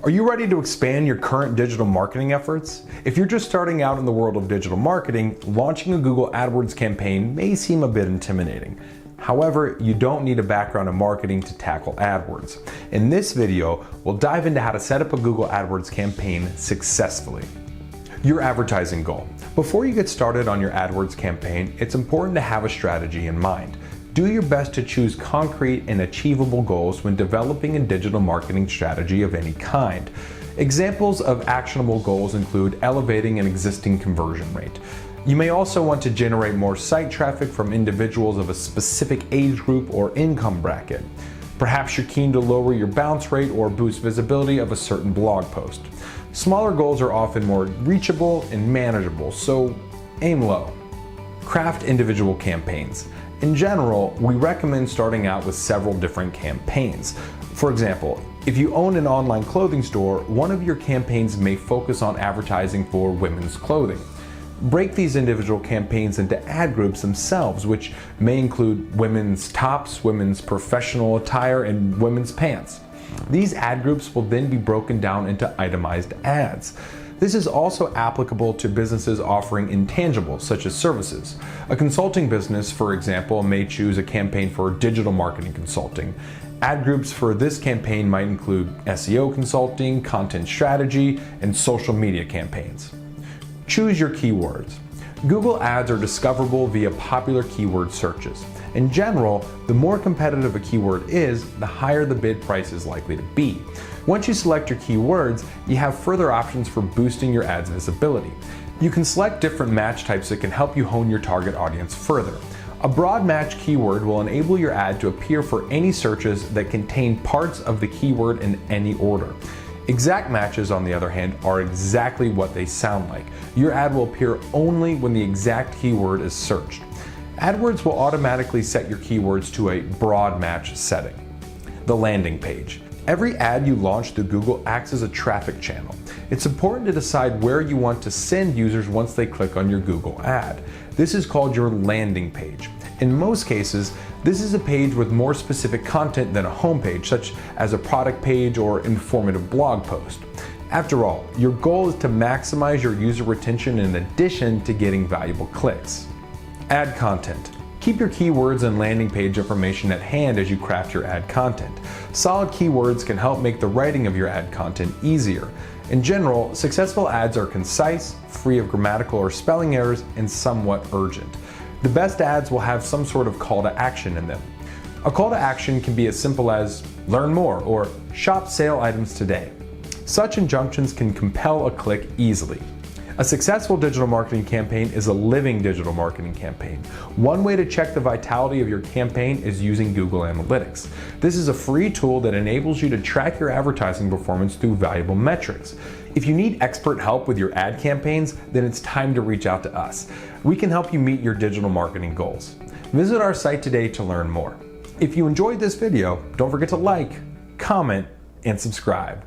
Are you ready to expand your current digital marketing efforts? If you're just starting out in the world of digital marketing, launching a Google Adwords campaign may seem a bit intimidating. However, you don't need a background in marketing to tackle AdWords. In this video, we'll dive into how to set up a Google AdWords campaign successfully. Your advertising goal. Before you get started on your AdWords campaign, it's important to have a strategy in mind. Do your best to choose concrete and achievable goals when developing a digital marketing strategy of any kind. Examples of actionable goals include elevating an existing conversion rate. You may also want to generate more site traffic from individuals of a specific age group or income bracket. Perhaps you're keen to lower your bounce rate or boost visibility of a certain blog post. Smaller goals are often more reachable and manageable, so aim low. Craft individual campaigns. In general, we recommend starting out with several different campaigns. For example, if you own an online clothing store, one of your campaigns may focus on advertising for women's clothing. Break these individual campaigns into ad groups themselves, which may include women's tops, women's professional attire, and women's pants. These ad groups will then be broken down into itemized ads. This is also applicable to businesses offering intangibles such as services. A consulting business, for example, may choose a campaign for digital marketing consulting. Ad groups for this campaign might include SEO consulting, content strategy, and social media campaigns. Choose your keywords. Google Ads are discoverable via popular keyword searches. In general, the more competitive a keyword is, the higher the bid price is likely to be. Once you select your keywords, you have further options for boosting your ad's visibility. You can select different match types that can help you hone your target audience further. A broad match keyword will enable your ad to appear for any searches that contain parts of the keyword in any order. Exact matches, on the other hand, are exactly what they sound like. Your ad will appear only when the exact keyword is searched. AdWords will automatically set your keywords to a broad match setting. The landing page. Every ad you launch through Google acts as a traffic channel. It's important to decide where you want to send users once they click on your Google ad. This is called your landing page. In most cases, this is a page with more specific content than a homepage, such as a product page or informative blog post. After all, your goal is to maximize your user retention in addition to getting valuable clicks. Ad content. Keep your keywords and landing page information at hand as you craft your ad content. Solid keywords can help make the writing of your ad content easier. In general, successful ads are concise, free of grammatical or spelling errors, and somewhat urgent. The best ads will have some sort of call to action in them. A call to action can be as simple as "learn more" or "shop sale items today." Such injunctions can compel a click easily. A successful digital marketing campaign is a living digital marketing campaign. One way to check the vitality of your campaign is using Google Analytics. This is a free tool that enables you to track your advertising performance through valuable metrics. If you need expert help with your ad campaigns, then it's time to reach out to us. We can help you meet your digital marketing goals. Visit our site today to learn more. If you enjoyed this video, don't forget to like, comment, and subscribe.